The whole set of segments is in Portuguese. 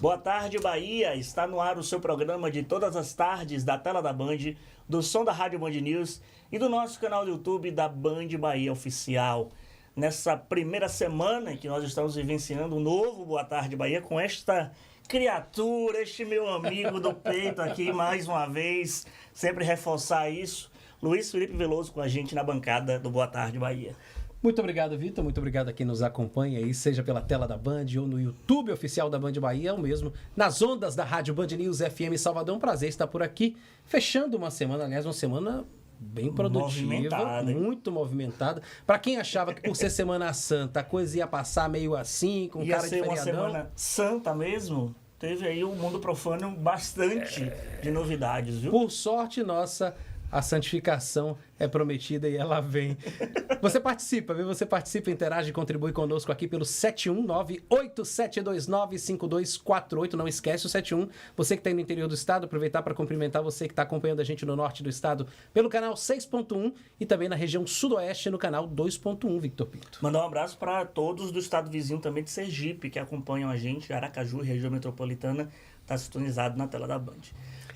Boa tarde, Bahia. Está no ar o seu programa de todas as tardes da tela da Band, do som da Rádio Band News e do nosso canal do YouTube da Band Bahia Oficial. Nessa primeira semana em que nós estamos vivenciando um novo Boa Tarde, Bahia, com esta criatura, este meu amigo do peito aqui, mais uma vez, sempre reforçar isso, Luiz Felipe Veloso com a gente na bancada do Boa Tarde, Bahia. Muito obrigado, Vitor. Muito obrigado a quem nos acompanha aí, seja pela tela da Band ou no YouTube oficial da Band Bahia, ou mesmo nas ondas da Rádio Band News FM Salvador. Um prazer estar por aqui, fechando uma semana, aliás, uma semana bem produtiva, muito movimentada. Para quem achava que por ser Semana Santa a coisa ia passar meio assim, com cara de feriadão... Ia ser uma Semana Santa mesmo? Teve aí um mundo profano bastante de novidades, viu? Por sorte nossa... A santificação é prometida e ela vem. Você participa, viu? Você participa, interage, contribui conosco aqui pelo 719-8729-5248. Não esquece o 71. Você que está aí no interior do estado, aproveitar para cumprimentar você que está acompanhando a gente no norte do estado pelo canal 6.1 e também na região sudoeste no canal 2.1, Victor Pinto. Mandar um abraço para todos do estado vizinho também de Sergipe, que acompanham a gente, Aracaju, região metropolitana, está sintonizado na tela da Band.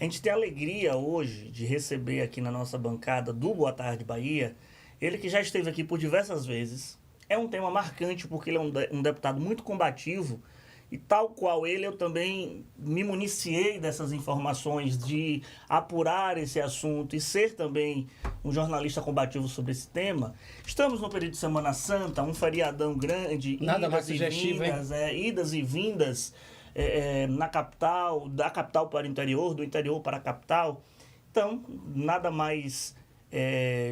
A gente tem a alegria hoje de receber aqui na nossa bancada do Boa Tarde Bahia, ele que já esteve aqui por diversas vezes. É um tema marcante porque ele é um deputado muito combativo e tal qual ele, eu também me municiei dessas informações de apurar esse assunto e ser também um jornalista combativo sobre esse tema. Estamos no período de Semana Santa, um feriadão grande, nada mais sugestivo, idas e vindas, na capital, da capital para o interior, do interior para a capital. Então, nada mais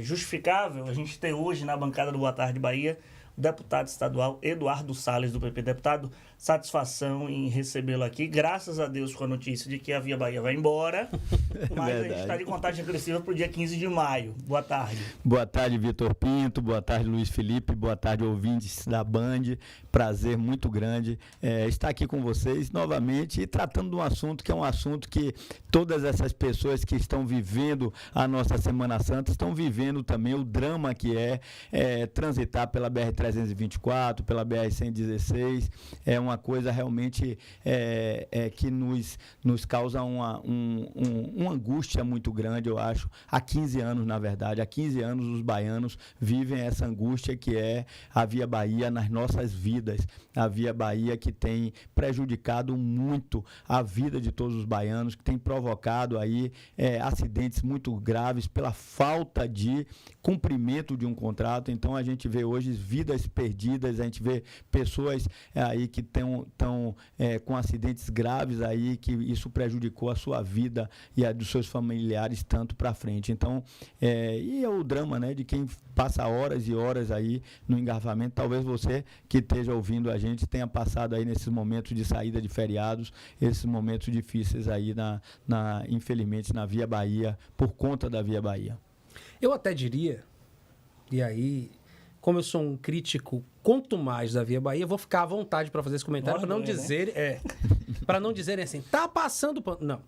justificável a gente ter hoje na bancada do Boa Tarde Bahia o deputado estadual Eduardo Salles, do PP. Deputado, satisfação em recebê-lo aqui. Graças a Deus com a notícia de que a Via Bahia vai embora. Mas a gente está de contagem regressiva para o dia 15 de maio. Boa tarde. Boa tarde, Vitor Pinto. Boa tarde, Luiz Felipe. Boa tarde, ouvintes da Band. Prazer muito grande estar aqui com vocês novamente e tratando de um assunto que é um assunto que todas essas pessoas que estão vivendo a nossa Semana Santa estão vivendo também o drama que é transitar pela BR-324, pela BR-116. É uma coisa realmente que nos causa uma angústia muito grande, eu acho. Há 15 anos, na verdade, há 15 anos os baianos vivem essa angústia que é a Via Bahia nas nossas vidas. A Via Bahia que tem prejudicado muito a vida de todos os baianos, que tem provocado aí acidentes muito graves pela falta de cumprimento de um contrato. Então a gente vê hoje vidas perdidas, a gente vê pessoas aí que estão com acidentes graves aí, que isso prejudicou a sua vida e a dos seus familiares tanto para frente. Então, e é o drama, né, de quem passa horas e horas aí no engarrafamento. Talvez você que esteja ouvindo a gente tenha passado aí nesses momentos de saída de feriados, esses momentos difíceis aí infelizmente na Via Bahia, por conta da Via Bahia. Eu até diria, e aí, como eu sou um crítico quanto mais da Via Bahia, vou ficar à vontade para fazer esse comentário, para não dizer, para não dizerem assim, tá passando, não,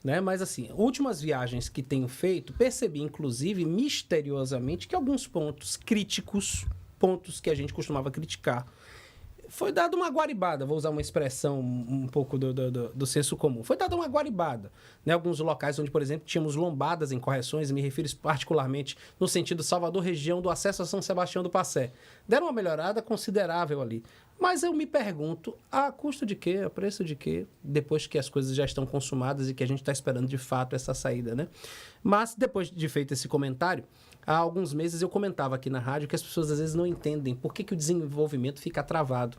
né? Mas assim, últimas viagens que tenho feito, percebi inclusive misteriosamente que alguns pontos críticos, pontos que a gente costumava criticar, foi dada uma guaribada, vou usar uma expressão um pouco do senso comum. Foi dada uma guaribada, né? Alguns locais onde, por exemplo, tínhamos lombadas em correções, e me refiro particularmente no sentido Salvador, região do acesso a São Sebastião do Passé. Deram uma melhorada considerável ali. Mas eu me pergunto, a custo de quê? A preço de quê? Depois que as coisas já estão consumadas e que a gente está esperando de fato essa saída, né? Mas depois de feito esse comentário, há alguns meses eu comentava aqui na rádio que as pessoas às vezes não entendem por que o desenvolvimento fica travado.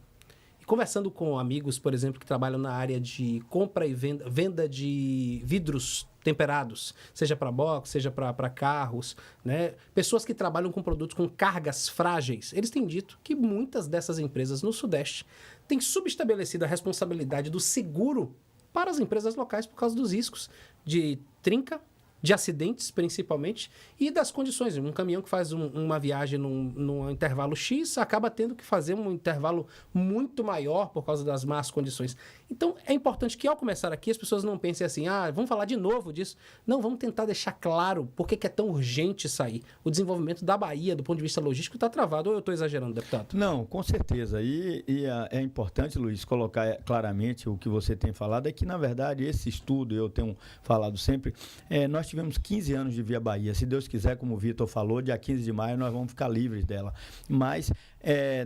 E conversando com amigos, por exemplo, que trabalham na área de compra e venda de vidros temperados, seja para box, seja para carros, né? Pessoas que trabalham com produtos com cargas frágeis, eles têm dito que muitas dessas empresas no Sudeste têm subestabelecido a responsabilidade do seguro para as empresas locais por causa dos riscos de trinca, de acidentes, principalmente, e das condições. Um caminhão que faz uma viagem num intervalo X acaba tendo que fazer um intervalo muito maior por causa das más condições. Então, é importante que, ao começar aqui, as pessoas não pensem assim, vamos falar de novo disso. Não, vamos tentar deixar claro por que é tão urgente sair. O desenvolvimento da Bahia, do ponto de vista logístico, está travado. Ou eu estou exagerando, deputado? Não, com certeza. E é importante, Luiz, colocar claramente o que você tem falado, é que, na verdade, esse estudo, eu tenho falado sempre, nós tivemos 15 anos de Via Bahia. Se Deus quiser, como o Vitor falou, dia 15 de maio nós vamos ficar livres dela. Mas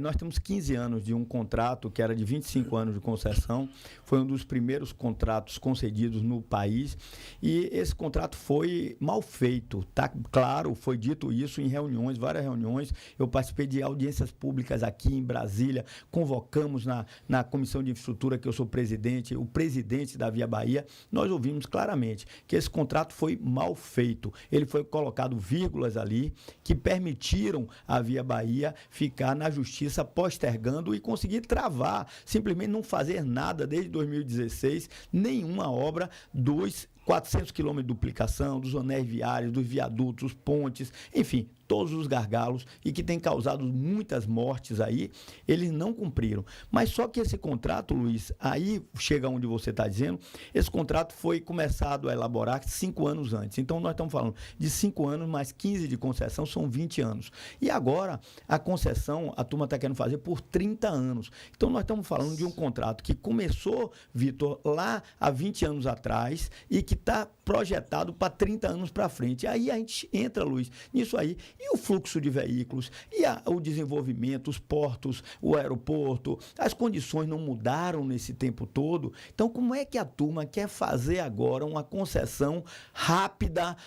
nós temos 15 anos de um contrato que era de 25 anos de concessão, foi um dos primeiros contratos concedidos no país, e esse contrato foi mal feito, tá claro, foi dito isso em reuniões, várias reuniões, eu participei de audiências públicas aqui em Brasília, convocamos na Comissão de Infraestrutura, que eu sou presidente, o presidente da Via Bahia, nós ouvimos claramente que esse contrato foi mal feito, ele foi colocado vírgulas ali, que permitiram a Via Bahia ficar na justiça postergando e conseguir travar, simplesmente não fazer nada desde 2016, nenhuma obra dos 400 quilômetros de duplicação, dos anéis viários, dos viadutos, pontes, enfim, todos os gargalos e que tem causado muitas mortes aí, eles não cumpriram. Mas só que esse contrato, Luiz, aí chega onde você está dizendo, esse contrato foi começado a elaborar 5 anos antes. Então, nós estamos falando de 5 anos mais 15 de concessão, são 20 anos. E agora, a concessão, a turma está querendo fazer por 30 anos. Então, nós estamos falando de um contrato que começou, Vitor, lá há 20 anos atrás e que está projetado para 30 anos para frente. Aí a gente entra, Luiz, nisso aí. E o fluxo de veículos, e o desenvolvimento, os portos, o aeroporto, as condições não mudaram nesse tempo todo. Então, como é que a turma quer fazer agora uma concessão rápida,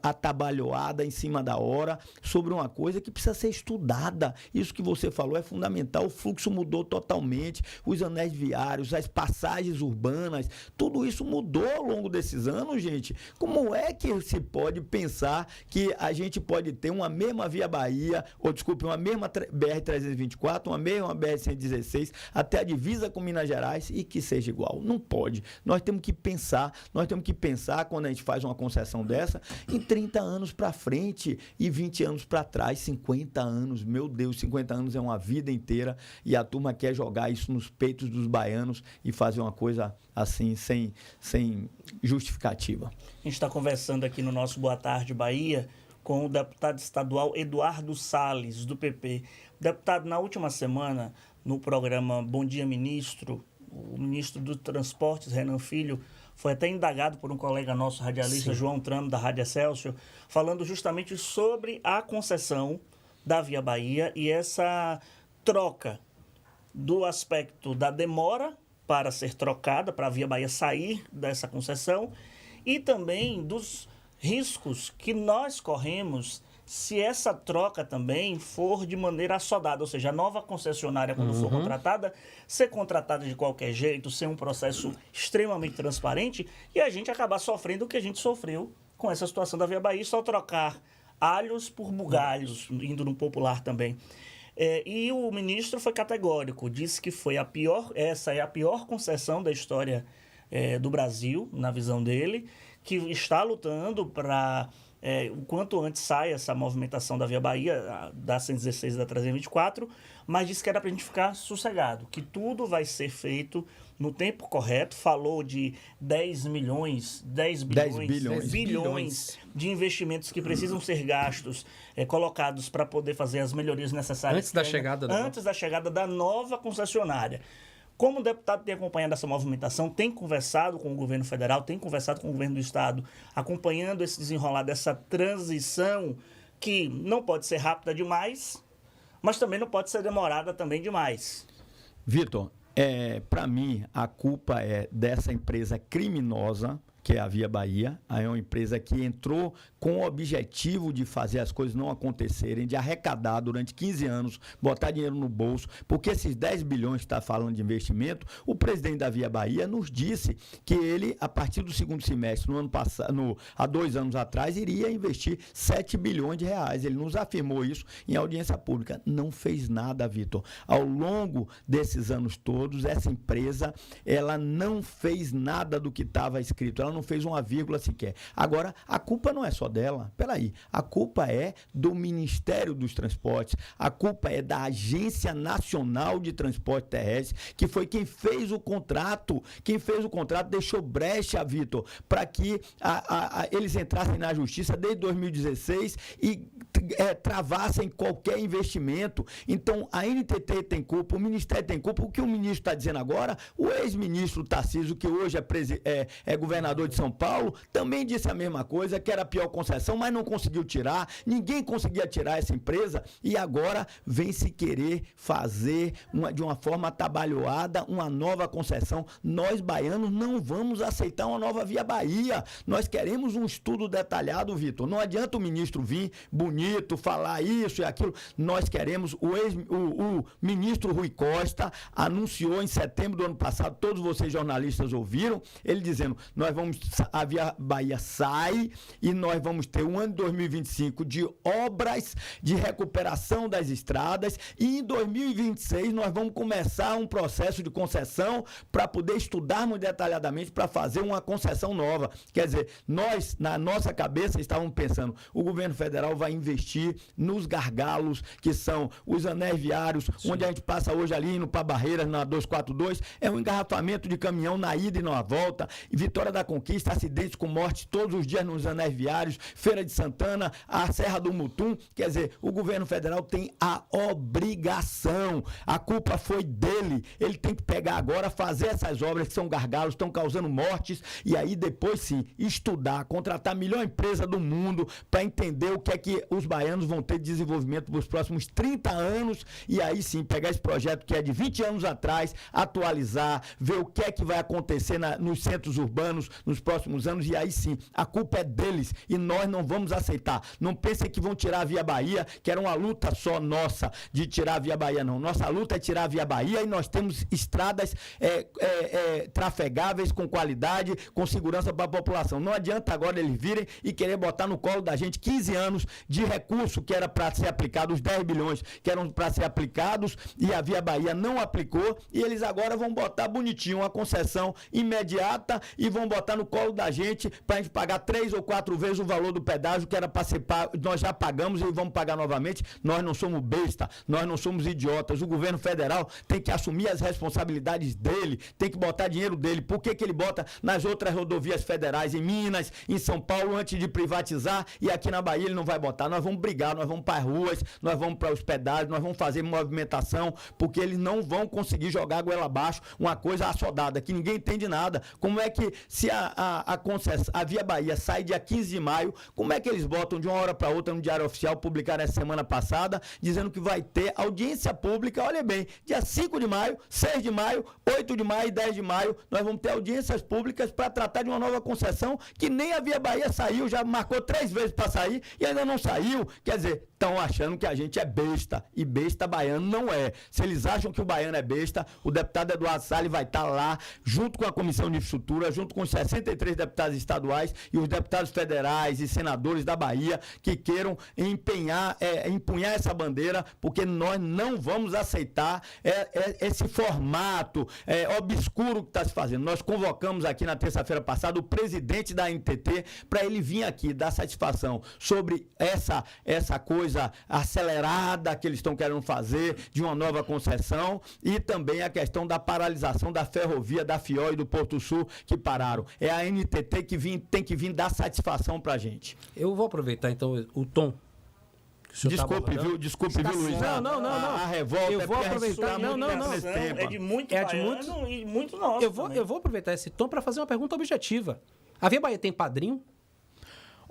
atabalhoada em cima da hora, sobre uma coisa que precisa ser estudada? Isso que você falou é fundamental. O fluxo mudou totalmente, os anéis viários, as passagens urbanas, tudo isso mudou ao longo desses anos, gente. Como é que se pode pensar que a gente pode ter uma mesma Via Bahia, uma mesma BR-324, uma mesma BR-116, até a divisa com Minas Gerais e que seja igual? Não pode. Nós temos que pensar quando a gente faz uma concessão dessa, em 30 anos para frente e 20 anos para trás, 50 anos. Meu Deus, 50 anos é uma vida inteira e a turma quer jogar isso nos peitos dos baianos e fazer uma coisa assim, sem justificativa. A gente está conversando aqui no nosso Boa Tarde Bahia com o deputado estadual Eduardo Salles, do PP. Deputado, na última semana, no programa Bom Dia Ministro, o ministro dos Transportes, Renan Filho, foi até indagado por um colega nosso, radialista, João Tramo, da Rádio Excelsior, falando justamente sobre a concessão da Via Bahia e essa troca do aspecto da demora para ser trocada, para a Via Bahia sair dessa concessão, e também dos riscos que nós corremos se essa troca também for de maneira assodada, ou seja, a nova concessionária, quando for contratada, ser contratada de qualquer jeito, ser um processo extremamente transparente e a gente acabar sofrendo o que a gente sofreu com essa situação da Via Bahia, só trocar alhos por bugalhos, indo no popular também. E o ministro foi categórico, disse que essa é a pior concessão da história do Brasil, na visão dele, que está lutando para o quanto antes sai essa movimentação da Via Bahia, da 116 e da 324, mas disse que era para a gente ficar sossegado, que tudo vai ser feito no tempo correto. Falou de 10 bilhões de investimentos que precisam ser gastos, colocados para poder fazer as melhorias necessárias. Antes da chegada da nova concessionária. Como o deputado tem acompanhado essa movimentação, tem conversado com o governo federal, tem conversado com o governo do estado, acompanhando esse desenrolar dessa transição que não pode ser rápida demais, mas também não pode ser demorada também demais. Vitor, para mim, a culpa é dessa empresa criminosa, que é a Via Bahia. É uma empresa que entrou com o objetivo de fazer as coisas não acontecerem, de arrecadar durante 15 anos, botar dinheiro no bolso, porque esses 10 bilhões que está falando de investimento, o presidente da Via Bahia nos disse que ele, a partir do segundo semestre, no ano passado, há 2 anos atrás, iria investir 7 bilhões de reais. Ele nos afirmou isso em audiência pública. Não fez nada, Vitor. Ao longo desses anos todos, essa empresa, ela não fez nada do que estava escrito. Ela não não fez uma vírgula sequer. Agora, a culpa não é só dela. Peraí, a culpa é do Ministério dos Transportes, a culpa é da Agência Nacional de Transporte Terrestre, que foi quem fez o contrato. Quem fez o contrato deixou brecha, Vitor, para que eles entrassem na justiça desde 2016 e travassem qualquer investimento. Então, a NTT tem culpa, o Ministério tem culpa. O que o ministro está dizendo agora, o ex-ministro Tarcísio, que hoje é governador de São Paulo, também disse a mesma coisa, que era a pior concessão, mas não conseguiu tirar, ninguém conseguia tirar essa empresa, e agora vem se querer fazer de uma forma atabalhoada uma nova concessão. Nós, baianos, não vamos aceitar uma nova Via Bahia. Nós queremos um estudo detalhado, Vitor. Não adianta o ministro vir bonito, falar isso e aquilo. Nós queremos, o ministro Rui Costa anunciou em setembro do ano passado, todos vocês jornalistas ouviram, ele dizendo, a Via Bahia sai e nós vamos ter um ano de 2025 de obras de recuperação das estradas, e em 2026 nós vamos começar um processo de concessão para poder estudarmos detalhadamente para fazer uma concessão nova. Quer dizer, nós, na nossa cabeça, estávamos pensando, o governo federal vai investir nos gargalos, que são os anéis viários, sim, onde a gente passa hoje ali indo para Barreiras, na 242, é um engarrafamento de caminhão na ida e na volta, e Vitória da Conquista, acidentes com morte todos os dias nos anéis viários, Feira de Santana, a Serra do Mutum. Quer dizer, o governo federal tem a obrigação, a culpa foi dele, ele tem que pegar agora, fazer essas obras que são gargalos, estão causando mortes, e aí depois sim, estudar, contratar a melhor empresa do mundo para entender o que é que os baianos vão ter de desenvolvimento nos próximos 30 anos, e aí sim, pegar esse projeto que é de 20 anos atrás, atualizar, ver o que é que vai acontecer nos centros urbanos nos próximos anos, e aí sim, a culpa é deles, e nós não vamos aceitar. Não pensem que vão tirar a Via Bahia, que era uma luta só nossa de tirar a Via Bahia, não. Nossa luta é tirar a Via Bahia, e nós temos estradas trafegáveis, com qualidade, com segurança para a população. Não adianta agora eles virem e querer botar no colo da gente 15 anos de recurso que era para ser aplicado, os 10 bilhões que eram para ser aplicados, e a Via Bahia não aplicou, e eles agora vão botar bonitinho uma concessão imediata e vão botar no colo da gente para a gente pagar 3 ou 4 vezes o valor do pedágio que era para ser pago. Nós já pagamos e vamos pagar novamente. Nós não somos besta, nós não somos idiotas. O governo federal tem que assumir as responsabilidades dele, tem que botar dinheiro dele. Por que ele bota nas outras rodovias federais, em Minas, em São Paulo, antes de privatizar, e aqui na Bahia ele não vai botar? Nós vamos brigar, nós vamos para as ruas, nós vamos para os pedágios, nós vamos fazer movimentação, porque eles não vão conseguir jogar a goela abaixo uma coisa assodada, que ninguém entende nada. Como é que, se a Via Bahia sai dia 15 de maio, como é que eles botam de uma hora para outra no Diário Oficial, publicaram essa semana passada, dizendo que vai ter audiência pública, olha bem, dia 5 de maio, 6 de maio, 8 de maio e 10 de maio, nós vamos ter audiências públicas para tratar de uma nova concessão, que nem a Via Bahia saiu, já marcou 3 vezes para sair e ainda não saiu. Quer dizer, estão achando que a gente é besta, e besta baiano não é. Se eles acham que o baiano é besta, o deputado Eduardo Salles vai estar lá, junto com a Comissão de Infraestrutura, junto com os 63 deputados estaduais e os deputados federais e senadores da Bahia, que queiram empunhar essa bandeira, porque nós não vamos aceitar esse formato obscuro que está se fazendo. Nós convocamos aqui na terça-feira passada o presidente da NTT para ele vir aqui dar satisfação sobre essa coisa acelerada que eles estão querendo fazer de uma nova concessão, e também a questão da paralisação da ferrovia da FIOL e do Porto Sul, que pararam. É a NTT que tem que vir dar satisfação para a gente. Eu vou aproveitar então o tom. Desculpe, viu, Luiz? Não. A revolta eu vou aproveitar. Não. É de muito baiano e muito nosso. Eu vou aproveitar esse tom para fazer uma pergunta objetiva. A Via Bahia tem padrinho?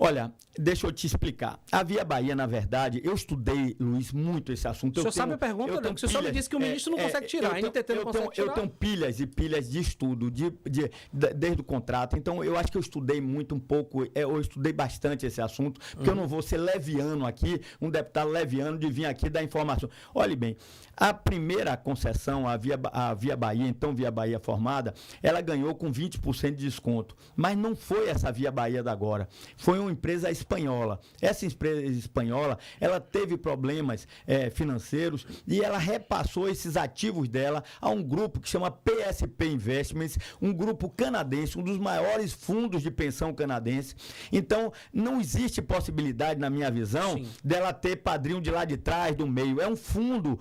Olha, deixa eu te explicar. A Via Bahia, na verdade, eu estudei, Luiz, muito esse assunto. O senhor sabe a pergunta, né? Porque o senhor me disse que o ministro não consegue tirar, a NTT não consegue tirar. Eu tenho pilhas e pilhas de estudo, desde o contrato. Então, eu acho que eu estudei muito, um pouco, eu estudei bastante esse assunto, porque eu não vou ser leviano aqui, um deputado leviano de vir aqui dar informação. Olhe bem, a primeira concessão, a Via Bahia, então Via Bahia formada, ela ganhou com 20% de desconto. Mas não foi essa Via Bahia da agora. Foi um uma empresa espanhola. Essa empresa espanhola, ela teve problemas financeiros e ela repassou esses ativos dela a um grupo que chama PSP Investments, um grupo canadense, um dos maiores fundos de pensão canadense. Então, não existe possibilidade, na minha visão, Sim. dela ter padrinho de lá de trás, do meio. É um fundo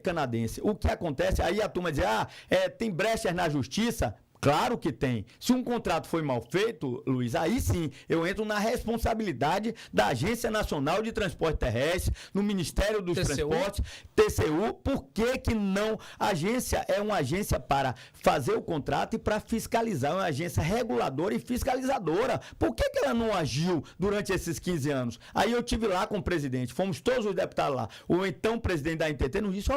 canadense. O que acontece, aí a turma diz, tem brechas na justiça. Claro que tem. Se um contrato foi mal feito, Luiz, aí sim, eu entro na responsabilidade da Agência Nacional de Transporte Terrestre, no Ministério dos Transportes, TCU. Por que não? A agência é uma agência para fazer o contrato e para fiscalizar, é uma agência reguladora e fiscalizadora. Por que ela não agiu durante esses 15 anos? Aí eu tive lá com o presidente, fomos todos os deputados lá. O então presidente da NTT nos disse,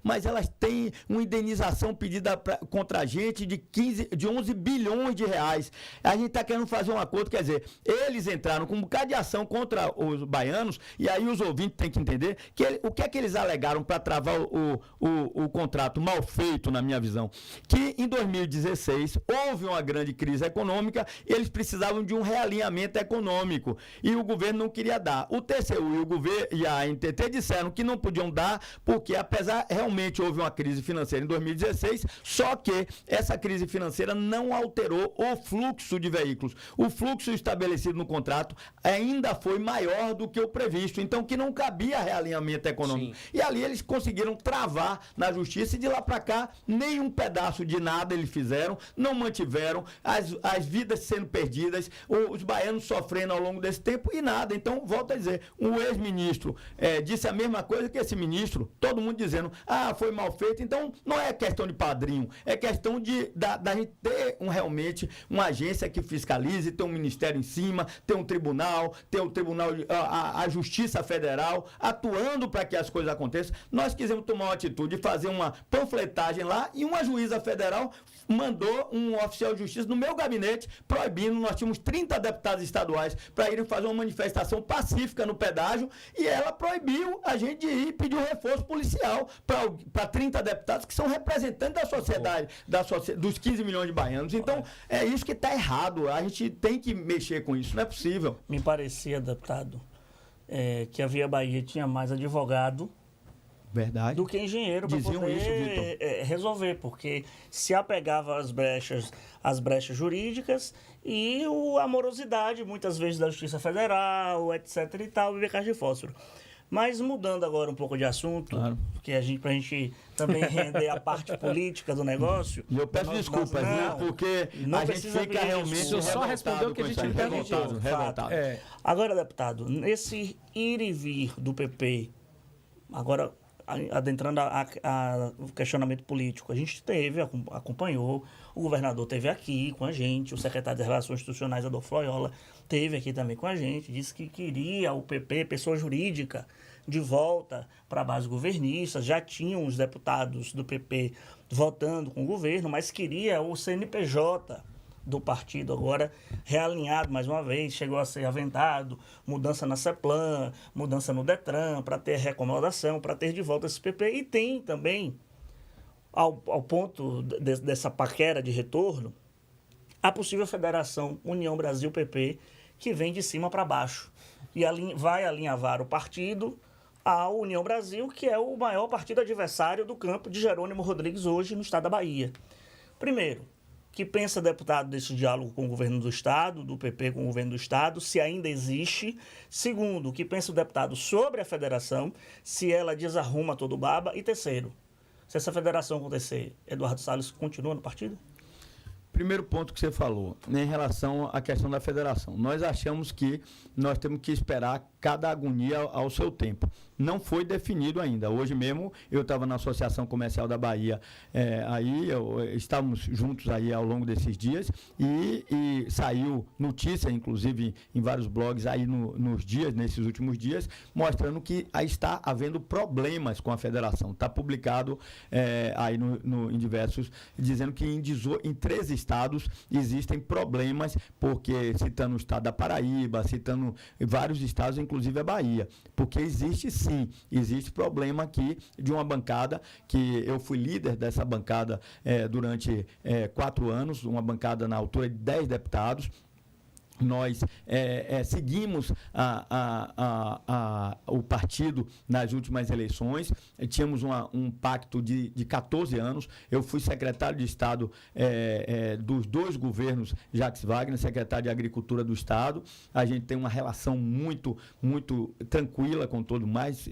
mas elas têm uma indenização pedida contra a gente de 11 bilhões de reais. A gente está querendo fazer um acordo, quer dizer, eles entraram com um bocado de ação contra os baianos, e aí os ouvintes têm que entender que o que é que eles alegaram para travar o contrato mal feito, na minha visão? Que em 2016 houve uma grande crise econômica, eles precisavam de um realinhamento econômico, e o governo não queria dar. O TCU e o governo e a NTT disseram que não podiam dar, porque apesar, realmente houve uma crise financeira em 2016, só que essa crise financeira não alterou o fluxo de veículos. O fluxo estabelecido no contrato ainda foi maior do que o previsto, então que não cabia realinhamento econômico. Sim. E ali eles conseguiram travar na justiça e de lá para cá nenhum pedaço de nada eles fizeram, não mantiveram, as vidas sendo perdidas, os baianos sofrendo ao longo desse tempo e nada. Então, volto a dizer, um ex-ministro disse a mesma coisa que esse ministro, todo mundo dizendo, foi mal feito. Então, não é questão de padrinho, é questão da gente ter realmente uma agência que fiscalize, ter um ministério em cima, ter um tribunal, a Justiça Federal atuando para que as coisas aconteçam. Nós quisemos tomar uma atitude de fazer uma panfletagem lá e uma juíza federal mandou um oficial de justiça no meu gabinete proibindo, nós tínhamos 30 deputados estaduais para irem fazer uma manifestação pacífica no pedágio e ela proibiu a gente de ir pedir um reforço policial para 30 deputados que são representantes da sociedade, dos 15 milhões de baianos. Então, é isso que está errado. A gente tem que mexer com isso, não é possível. Me parecia, deputado, que a Via Bahia tinha mais advogado do que engenheiro para poder resolver, porque se apegava às brechas jurídicas e a morosidade, muitas vezes, da Justiça Federal, etc. e tal, bebê de fósforo. Mas mudando agora um pouco de assunto, claro, porque pra gente também render a parte política do negócio. E eu peço desculpas, porque a gente fica realmente. Eu só respondeu o que a gente perguntou. Revoltado. Agora, deputado, nesse ir e vir do PP, agora adentrando o questionamento político, a gente acompanhou, o governador esteve aqui com a gente, o secretário de Relações Institucionais, Adolfo Loyola, esteve aqui também com a gente, disse que queria o PP, pessoa jurídica, de volta para a base governista, já tinham os deputados do PP votando com o governo, mas queria o CNPJ do partido agora realinhado mais uma vez, chegou a ser aventado, mudança na CEPLAN, mudança no DETRAN, para ter recomodação, para ter de volta esse PP. E tem também, ao ponto dessa paquera de retorno, a possível federação União Brasil-PP, que vem de cima para baixo. E vai alinhavar o partido à União Brasil, que é o maior partido adversário do campo de Jerônimo Rodrigues hoje no estado da Bahia. Primeiro, que pensa, deputado, desse diálogo com o governo do Estado, do PP com o governo do Estado, se ainda existe. Segundo, que pensa o deputado sobre a federação, se ela desarruma todo o baba. E terceiro, se essa federação acontecer, Eduardo Salles continua no partido? Primeiro ponto que você falou, em relação à questão da federação. Nós achamos que nós temos que esperar cada agonia ao seu tempo. Não foi definido ainda. Hoje mesmo eu estava na Associação Comercial da Bahia, estávamos juntos aí ao longo desses dias e saiu notícia, inclusive em vários blogs aí nesses últimos dias, mostrando que aí está havendo problemas com a federação. Está publicado aí em diversos, dizendo que em 13 estados existem problemas, porque citando o estado da Paraíba, citando vários estados, inclusive a Bahia, porque existe problema aqui de uma bancada, que eu fui líder dessa bancada durante 4 anos, uma bancada na altura de 10 deputados, nós seguimos o partido nas últimas eleições, tínhamos um pacto de 14 anos, eu fui secretário de Estado dos 2 governos Jacques Wagner, secretário de Agricultura do Estado, a gente tem uma relação muito, muito tranquila com todo mais,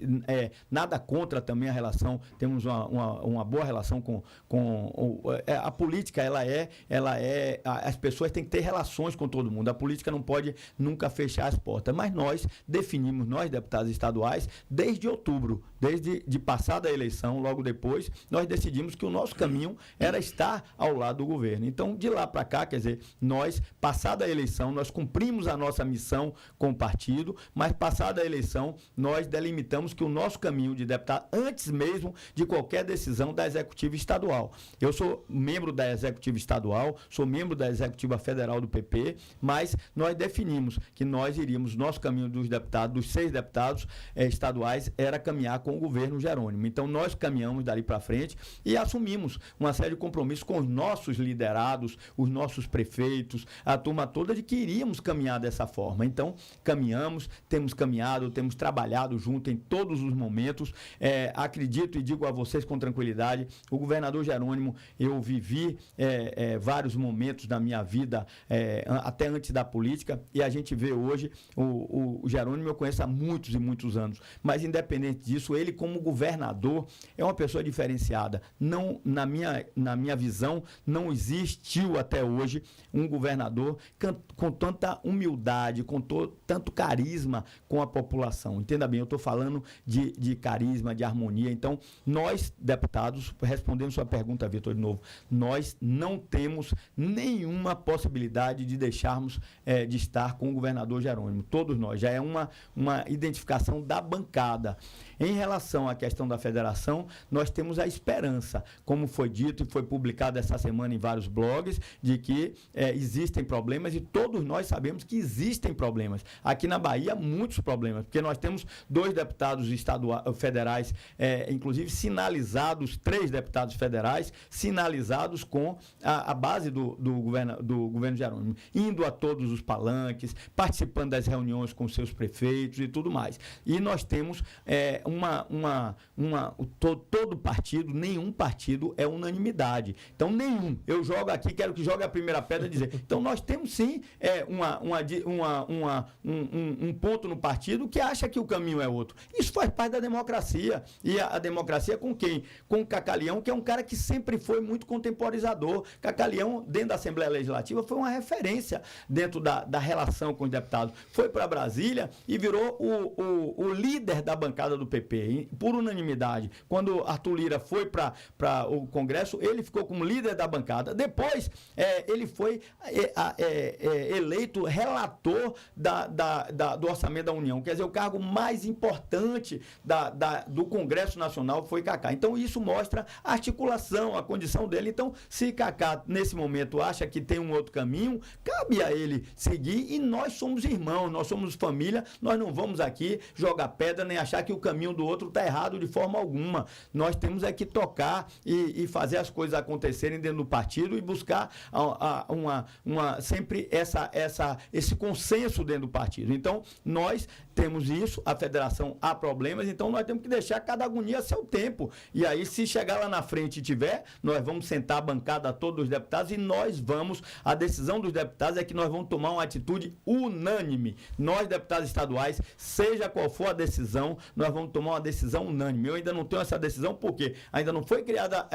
nada contra também a relação, temos uma boa relação com a política, as pessoas têm que ter relações com todo mundo, a política não pode nunca fechar as portas, mas nós definimos, nós deputados estaduais, desde outubro, desde passada a eleição, logo depois, nós decidimos que o nosso caminho era estar ao lado do governo. Então, de lá para cá, quer dizer, nós, passada a eleição, nós cumprimos a nossa missão com o partido, mas passada a eleição, nós delimitamos que o nosso caminho de deputado, antes mesmo de qualquer decisão da Executiva Estadual. Eu sou membro da Executiva Estadual, sou membro da Executiva Federal do PP, mas nós definimos que nós iríamos, nosso caminho dos deputados, dos 6 deputados estaduais, era caminhar com o governo Jerônimo. Então, nós caminhamos dali para frente e assumimos uma série de compromissos com os nossos liderados, os nossos prefeitos, a turma toda, de que iríamos caminhar dessa forma. Então, caminhamos, temos caminhado, temos trabalhado junto em todos os momentos. Acredito e digo a vocês com tranquilidade, o governador Jerônimo, eu vivi vários momentos da minha vida, até antes da política, e a gente vê hoje, o Jerônimo eu conheço há muitos e muitos anos, mas independente disso, ele como governador é uma pessoa diferenciada. Não, na minha visão, não existiu até hoje um governador com tanta humildade, com tanto carisma com a população. Entenda bem, eu estou falando de carisma, de harmonia. Então, nós, deputados, respondendo sua pergunta, Vitor, de novo, nós não temos nenhuma possibilidade de deixarmos de estar com o governador Jerônimo. Todos nós. Já é uma identificação da bancada. Em relação à questão da federação, nós temos a esperança, como foi dito e foi publicado essa semana em vários blogs, de que existem problemas, e todos nós sabemos que existem problemas. Aqui na Bahia, muitos problemas, porque nós temos 2 deputados federais, inclusive sinalizados, 3 deputados federais sinalizados com a base do governo Jerônimo, indo a todos os palanques, participando das reuniões com seus prefeitos e tudo mais. E nós temos todo partido, nenhum partido é unanimidade. Então, nenhum. Eu jogo aqui, quero que jogue a primeira pedra e dizer. Então, nós temos sim um ponto no partido que acha que o caminho é outro. Isso faz parte da democracia. E a democracia com quem? Com o Cacalhão, que é um cara que sempre foi muito contemporizador. Cacalhão, dentro da Assembleia Legislativa, foi uma referência dentro da relação com os deputados. Foi para Brasília e virou o líder da bancada do PP, por unanimidade. Quando Arthur Lira foi para o Congresso, ele ficou como líder da bancada. Depois, ele foi eleito relator do Orçamento da União. Quer dizer, o cargo mais importante do Congresso Nacional foi Cacá. Então, isso mostra a articulação, a condição dele. Então, se Cacá, nesse momento, acha que tem um outro caminho, cabe a ele seguir, e nós somos irmãos, nós somos família, nós não vamos aqui jogar pedra nem achar que o caminho do outro está errado de forma alguma. Nós temos que tocar e fazer as coisas acontecerem dentro do partido e buscar sempre esse consenso dentro do partido. Então, nós temos isso, a federação há problemas, então nós temos que deixar cada agonia a seu tempo. E aí, se chegar lá na frente e tiver, nós vamos sentar a bancada todos os deputados e a decisão dos deputados é que nós vamos tomar uma atitude unânime. Nós, deputados estaduais, seja qual for a decisão, nós vamos tomar uma decisão unânime. Eu ainda não tenho essa decisão porque ainda não foi criada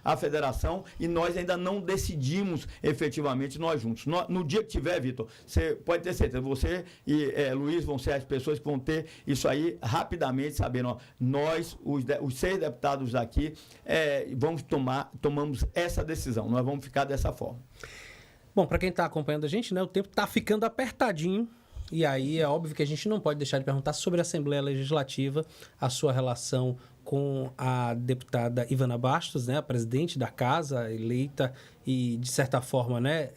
a federação e nós ainda não decidimos efetivamente nós juntos. No dia que tiver, Vitor, você pode ter certeza, você e Luiz vão ser as pessoas que vão ter isso aí rapidamente, sabendo, nós, os 6 deputados aqui, tomamos essa decisão, nós vamos ficar dessa forma. Bom, para quem está acompanhando a gente, né, o tempo está ficando apertadinho. E aí é óbvio que a gente não pode deixar de perguntar sobre a Assembleia Legislativa, a sua relação com a deputada Ivana Bastos, né, a presidente da casa, eleita e de certa forma, né,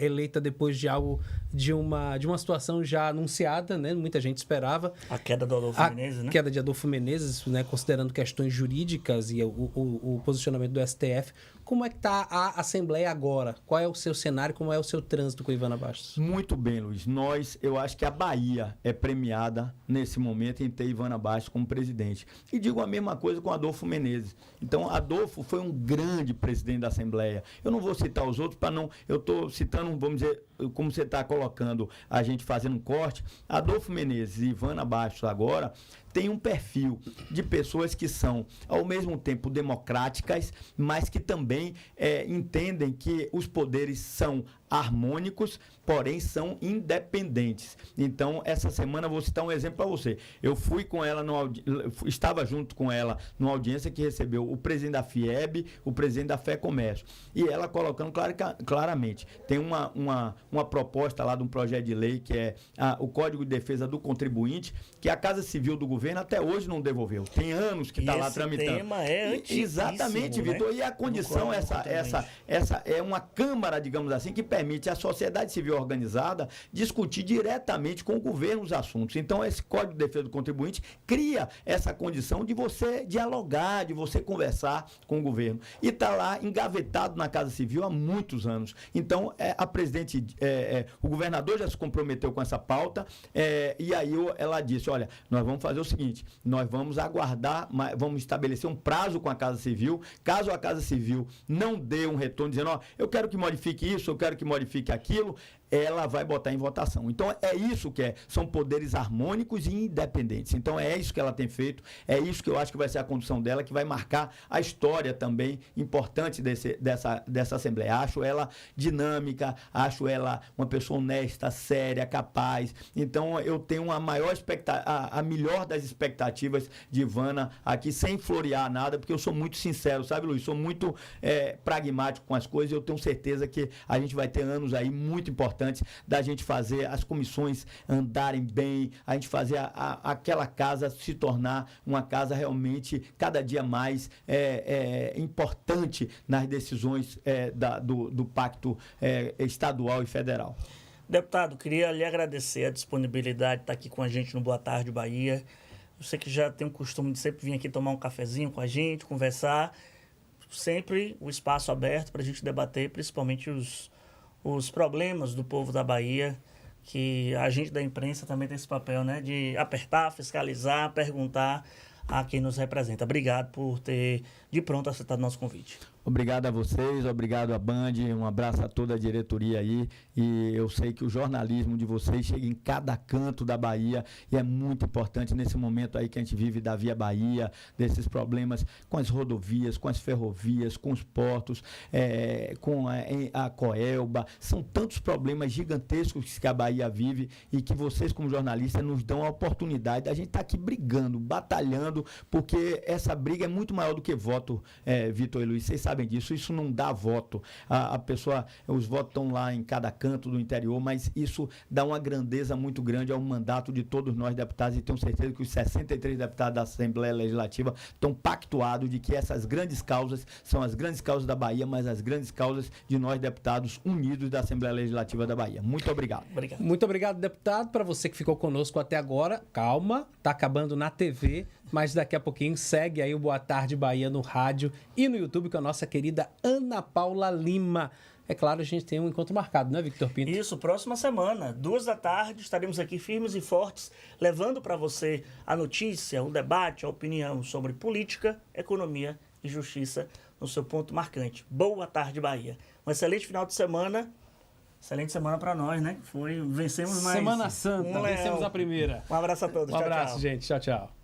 eleita depois de algo, de uma situação já anunciada, né, muita gente esperava. A queda do Adolfo Menezes, né? A queda de Adolfo Menezes, né, considerando questões jurídicas e o posicionamento do STF. Como é que está a Assembleia agora? Qual é o seu cenário? Como é o seu trânsito com Ivana Bastos? Muito bem, Luiz. Eu acho que a Bahia é premiada nesse momento em ter Ivana Bastos como presidente. E digo a mesma coisa com Adolfo Menezes. Então, Adolfo foi um grande presidente da Assembleia. Eu não vou citar os outros para não... Eu estou citando, vamos dizer, como você está colocando, a gente fazendo um corte. Adolfo Menezes e Ivana Bastos agora tem um perfil de pessoas que são, ao mesmo tempo, democráticas, mas que também entendem que os poderes são harmônicos, porém são independentes. Então, essa semana, vou citar um exemplo para você. Eu fui com ela, estava junto com ela numa audiência que recebeu o presidente da FIEB, o presidente da Fé Comércio. E ela colocando claramente, tem uma proposta lá de um projeto de lei, que é o Código de Defesa do Contribuinte, que a Casa Civil do governo até hoje não devolveu. Tem anos que está lá tramitando. Esse tema é antigo. Exatamente, né? Vitor. E a condição, essa é uma Câmara, digamos assim, que permite à sociedade civil organizada discutir diretamente com o governo os assuntos. Então, esse Código de Defesa do Contribuinte cria essa condição de você dialogar, de você conversar com o governo. E está lá engavetado na Casa Civil há muitos anos. Então, a presidente, o governador já se comprometeu com essa pauta, e aí ela disse, olha, nós vamos fazer o seguinte, nós vamos aguardar, vamos estabelecer um prazo com a Casa Civil, caso a Casa Civil não dê um retorno dizendo, ó, eu quero que modifique isso, eu quero que modifique aquilo, ela vai botar em votação. Então, é isso que são poderes harmônicos e independentes. Então, é isso que ela tem feito, é isso que eu acho que vai ser a condução dela, que vai marcar a história também importante dessa Assembleia. Acho ela dinâmica, acho ela uma pessoa honesta, séria, capaz. Então, eu tenho a melhor das expectativas de Ivana aqui, sem florear nada, porque eu sou muito sincero, sabe, Luiz? Sou muito pragmático com as coisas, e eu tenho certeza que a gente vai ter anos aí muito importantes da gente fazer as comissões andarem bem, a gente fazer aquela casa se tornar uma casa realmente cada dia mais importante nas decisões do pacto estadual e federal. Deputado, queria lhe agradecer a disponibilidade de estar aqui com a gente no Boa Tarde Bahia. Eu sei que já tem o costume de sempre vir aqui tomar um cafezinho com a gente, conversar. Sempre o espaço aberto para a gente debater, principalmente os problemas do povo da Bahia, que a gente da imprensa também tem esse papel, né, de apertar, fiscalizar, perguntar a quem nos representa. Obrigado por ter de pronto aceitado nosso convite. Obrigado a vocês, obrigado a Band, um abraço a toda a diretoria aí, e eu sei que o jornalismo de vocês chega em cada canto da Bahia e é muito importante nesse momento aí que a gente vive da Via Bahia, desses problemas com as rodovias, com as ferrovias, com os portos, com a Coelba. São tantos problemas gigantescos que a Bahia vive e que vocês, como jornalistas, nos dão a oportunidade da gente estar aqui brigando, batalhando, porque essa briga é muito maior do que voto, Vitor e Luiz, vocês sabem disso, isso não dá voto. Os votos estão lá em cada canto do interior, mas isso dá uma grandeza muito grande ao mandato de todos nós deputados, e tenho certeza que os 63 deputados da Assembleia Legislativa estão pactuados de que essas grandes causas são as grandes causas da Bahia, mas as grandes causas de nós deputados unidos da Assembleia Legislativa da Bahia. Muito obrigado. Muito obrigado, deputado. Para você que ficou conosco até agora, calma, tá acabando na TV, mas daqui a pouquinho segue aí o Boa Tarde Bahia no rádio e no YouTube com a nossa querida Ana Paula Lima. É claro, a gente tem um encontro marcado, né, Victor Pinto? Isso, próxima semana, 14h, estaremos aqui firmes e fortes, levando para você a notícia, o debate, a opinião sobre política, economia e justiça no seu ponto marcante. Boa Tarde Bahia. Um excelente final de semana. Excelente semana para nós, né? Vencemos mais. Semana Santa, vencemos a primeira. Um abraço a todos. Um abraço, gente. Tchau, tchau.